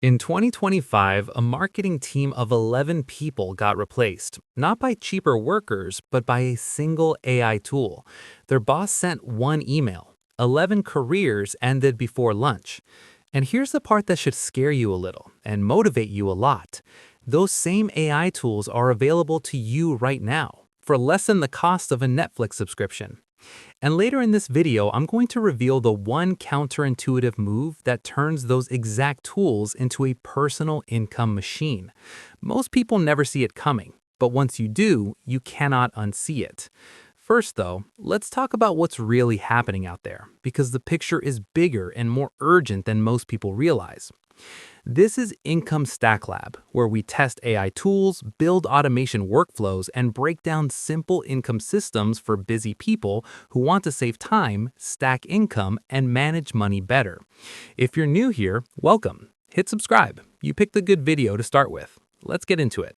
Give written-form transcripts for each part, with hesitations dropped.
In 2025, a marketing team of 11 people got replaced, not by cheaper workers, but by a single AI tool. Their boss sent one email. 11 careers ended before lunch. And here's the part that should scare you a little and motivate you a lot. Those same AI tools are available to you right now for less than the cost of a Netflix subscription. And later in this video, I'm going to reveal the one counterintuitive move that turns those exact tools into a personal income machine. Most people never see it coming, but once you do, you cannot unsee it. First, though, let's talk about what's really happening out there, because the picture is bigger and more urgent than most people realize. This is Income Stack Lab, where we test AI tools, build automation workflows, and break down simple income systems for busy people who want to save time, stack income, and manage money better. If you're new here, welcome. Hit subscribe. You picked a good video to start with. Let's get into it.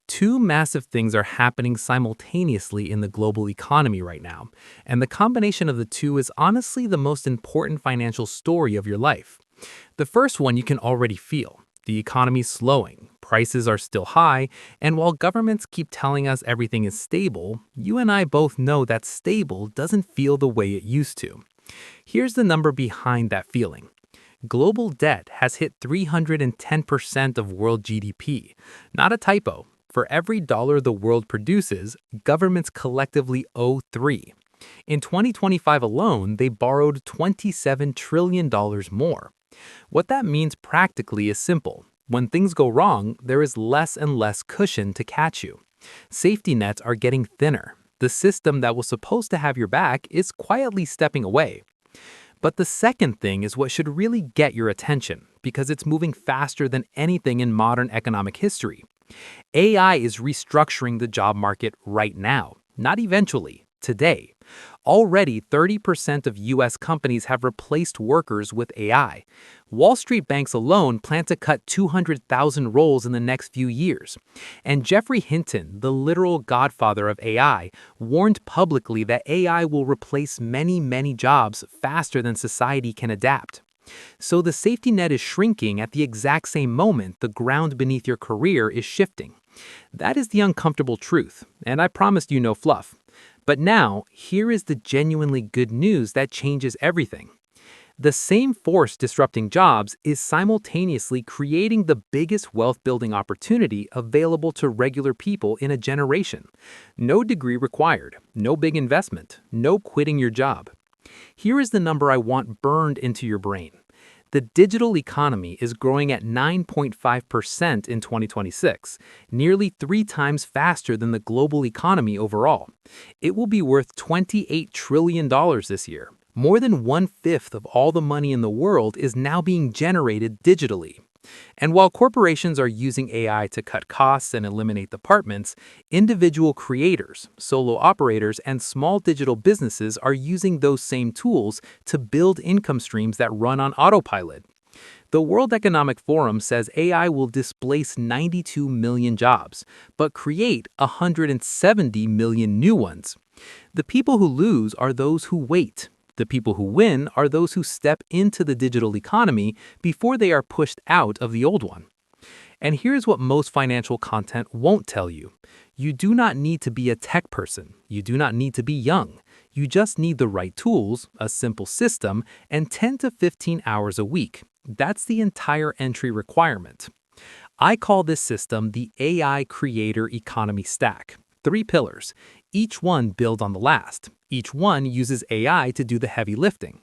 Two massive things are happening simultaneously in the global economy right now, and the combination of the two is honestly the most important financial story of your life. The first one you can already feel. The economy's slowing, prices are still high, and while governments keep telling us everything is stable, you and I both know that stable doesn't feel the way it used to. Here's the number behind that feeling. Global debt has hit 310% of world GDP. Not a typo. For every dollar the world produces, governments collectively owe 3. In 2025 alone, they borrowed $27 trillion more. What that means practically is simple. When things go wrong, there is less and less cushion to catch you. Safety nets are getting thinner. The system that was supposed to have your back is quietly stepping away. But the second thing is what should really get your attention, because it's moving faster than anything in modern economic history. AI is restructuring the job market right now, not eventually, today. Already, 30% of U.S. companies have replaced workers with AI. Wall Street banks alone plan to cut 200,000 roles in the next few years. And Jeffrey Hinton, the literal godfather of AI, warned publicly that AI will replace many jobs faster than society can adapt. So the safety net is shrinking at the exact same moment the ground beneath your career is shifting. That is the uncomfortable truth, and I promised you no fluff. But now, here is the genuinely good news that changes everything. The same force disrupting jobs is simultaneously creating the biggest wealth-building opportunity available to regular people in a generation. No degree required, no big investment, no quitting your job. Here is the number I want burned into your brain. The digital economy is growing at 9.5% in 2026, nearly 3 times faster than the global economy overall. It will be worth $28 trillion this year. More than 1/5 of all the money in the world is now being generated digitally. And while corporations are using AI to cut costs and eliminate departments, individual creators, solo operators, and small digital businesses are using those same tools to build income streams that run on autopilot. The World Economic Forum says AI will displace 92 million jobs, but create 170 million new ones. The people who lose are those who wait. The people who win are those who step into the digital economy before they are pushed out of the old one. And here's what most financial content won't tell you. You do not need to be a tech person. You do not need to be young. You just need the right tools, a simple system, and 10 to 15 hours a week. That's the entire entry requirement. I call this system the AI Creator Economy Stack. 3 pillars. Each one builds on the last. Each one uses AI to do the heavy lifting.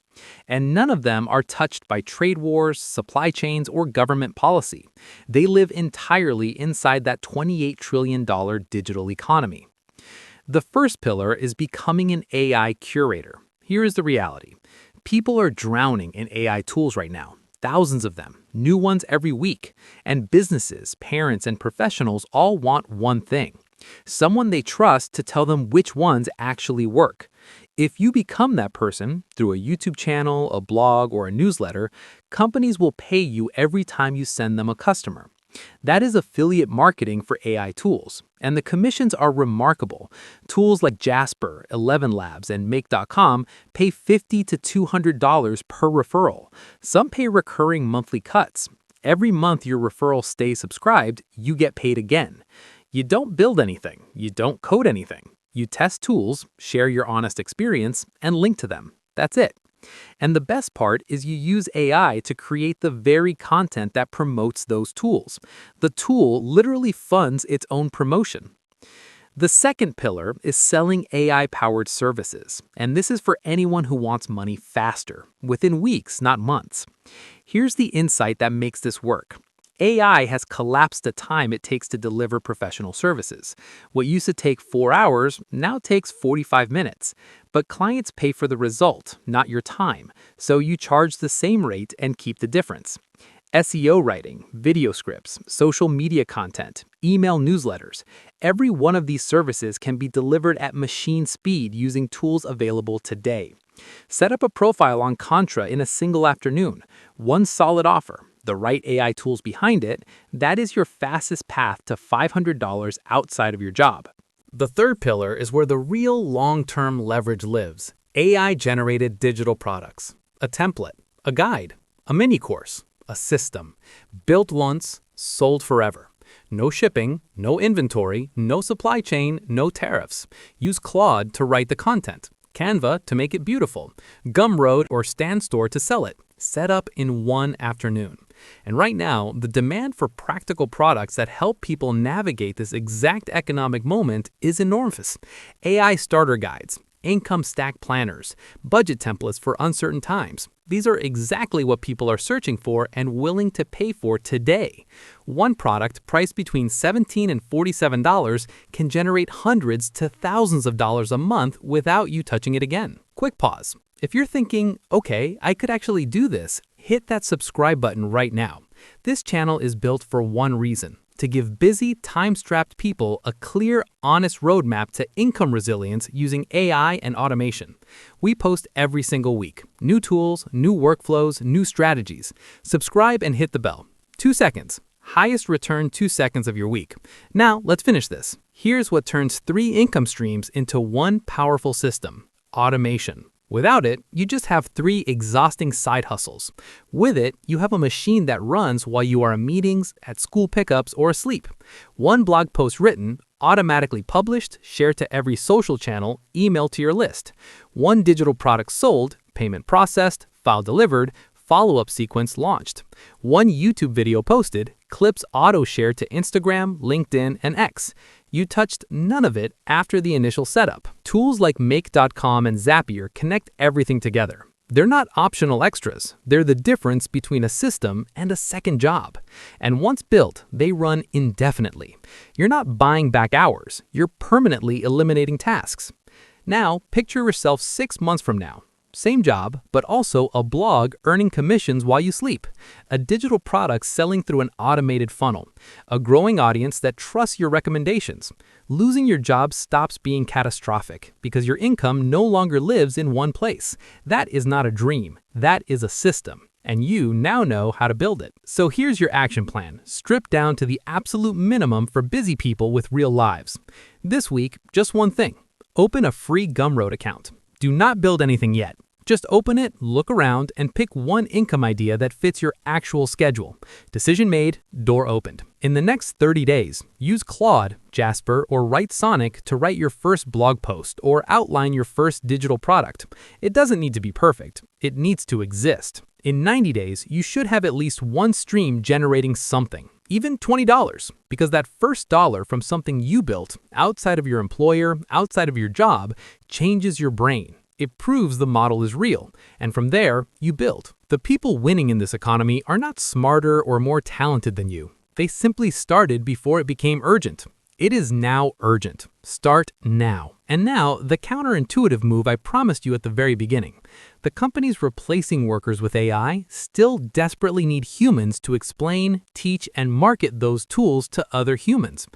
And none of them are touched by trade wars, supply chains, or government policy. They live entirely inside that $28 trillion digital economy. The first pillar is becoming an AI curator. Here is the reality. People are drowning in AI tools right now. Thousands of them, new ones every week. And businesses, parents, and professionals all want one thing. Someone they trust to tell them which ones actually work. If you become that person through a YouTube channel, a blog, or a newsletter, companies will pay you every time you send them a customer. That is affiliate marketing for AI tools, and the commissions are remarkable. Tools like Jasper, 11 Labs, and Make.com pay $50 to $200 per referral. Some pay recurring monthly cuts. Every month your referral stays subscribed, you get paid again. You don't build anything, you don't code anything. You test tools, share your honest experience, and link to them. That's it. And the best part is you use AI to create the very content that promotes those tools. The tool literally funds its own promotion. The second pillar is selling AI-powered services, and this is for anyone who wants money faster, within weeks, not months. Here's the insight that makes this work. AI has collapsed the time it takes to deliver professional services. What used to take 4 hours now takes 45 minutes. But clients pay for the result, not your time, so you charge the same rate and keep the difference. SEO writing, video scripts, social media content, email newsletters. Every one of these services can be delivered at machine speed using tools available today. Set up a profile on Contra in a single afternoon. One solid offer, the right AI tools behind it, that is your fastest path to $500 outside of your job. The third pillar is where the real long-term leverage lives. AI-generated digital products. A template, a guide, a mini course, a system. Built once, sold forever. No shipping, no inventory, no supply chain, no tariffs. Use Claude to write the content. Canva to make it beautiful, Gumroad or StanStore to sell it, set up in one afternoon. And right now, the demand for practical products that help people navigate this exact economic moment is enormous. AI starter guides, income stack planners, budget templates for uncertain times. These are exactly what people are searching for and willing to pay for today. One product priced between $17 and $47 can generate hundreds to thousands of dollars a month without you touching it again. Quick pause. If you're thinking, okay, I could actually do this, hit that subscribe button right now. This channel is built for one reason: to give busy, time-strapped people a clear, honest roadmap to income resilience using AI and automation. We post every single week. New tools, new workflows, new strategies. Subscribe and hit the bell. 2 seconds. Highest return 2 seconds of your week. Now, let's finish this. Here's what turns 3 income streams into one powerful system: automation. Without it, you just have 3 exhausting side hustles. With it, you have a machine that runs while you are in meetings, at school pickups, or asleep. One blog post written, automatically published, shared to every social channel, emailed to your list. One digital product sold, payment processed, file delivered, follow-up sequence launched. One YouTube video posted, clips auto-shared to Instagram, LinkedIn, and X. You touched none of it after the initial setup. Tools like Make.com and Zapier connect everything together. They're not optional extras. They're the difference between a system and a second job. And once built, they run indefinitely. You're not buying back hours. You're permanently eliminating tasks. Now, picture yourself 6 months from now. Same job, but also a blog earning commissions while you sleep, a digital product selling through an automated funnel, a growing audience that trusts your recommendations. Losing your job stops being catastrophic because your income no longer lives in one place. That is not a dream. That is a system. And you now know how to build it. So here's your action plan, stripped down to the absolute minimum for busy people with real lives. This week, just one thing. Open a free Gumroad account. Do not build anything yet. Just open it, look around, and pick one income idea that fits your actual schedule. Decision made, door opened. In the next 30 days, use Claude, Jasper, or Write Sonic to write your first blog post or outline your first digital product. It doesn't need to be perfect. It needs to exist. In 90 days, you should have at least one stream generating something, even $20, because that first dollar from something you built outside of your employer, outside of your job, changes your brain. It proves the model is real, and from there, you build. The people winning in this economy are not smarter or more talented than you. They simply started before it became urgent. It is now urgent. Start now. And now, the counterintuitive move I promised you at the very beginning. The companies replacing workers with AI still desperately need humans to explain, teach, and market those tools to other humans.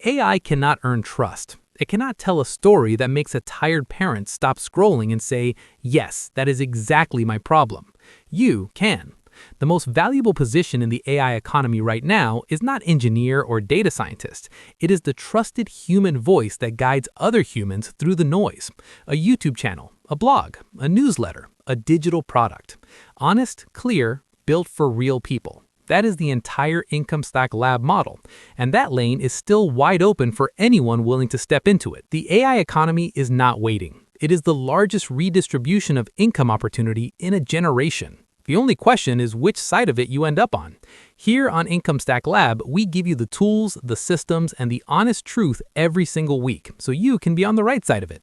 AI cannot earn trust. It cannot tell a story that makes a tired parent stop scrolling and say, "Yes, that is exactly my problem." You can. The most valuable position in the AI economy right now is not engineer or data scientist. It is the trusted human voice that guides other humans through the noise. A YouTube channel, a blog, a newsletter, a digital product. Honest, clear, built for real people. That is the entire Income Stack Lab model, and that lane is still wide open for anyone willing to step into it. The AI economy is not waiting. It is the largest redistribution of income opportunity in a generation. The only question is which side of it you end up on. Here on Income Stack Lab, we give you the tools, the systems, and the honest truth every single week, so you can be on the right side of it.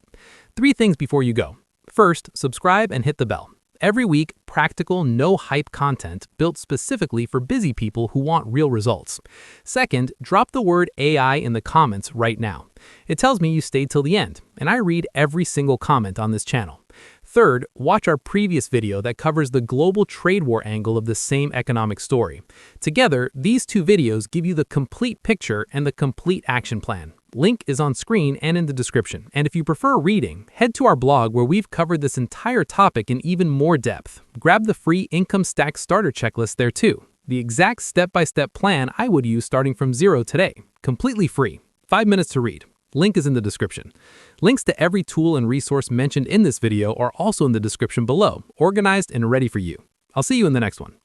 3 things before you go. First, subscribe and hit the bell. Every week, practical, no-hype content built specifically for busy people who want real results. Second, drop the word AI in the comments right now. It tells me you stayed till the end, and I read every single comment on this channel. Third, watch our previous video that covers the global trade war angle of the same economic story. Together, these 2 videos give you the complete picture and the complete action plan. Link is on screen and in the description. And if you prefer reading, head to our blog where we've covered this entire topic in even more depth. Grab the free Income Stack Starter Checklist there too. The exact step-by-step plan I would use starting from zero today. Completely free. 5 minutes to read. Link is in the description. Links to every tool and resource mentioned in this video are also in the description below, organized and ready for you. I'll see you in the next one.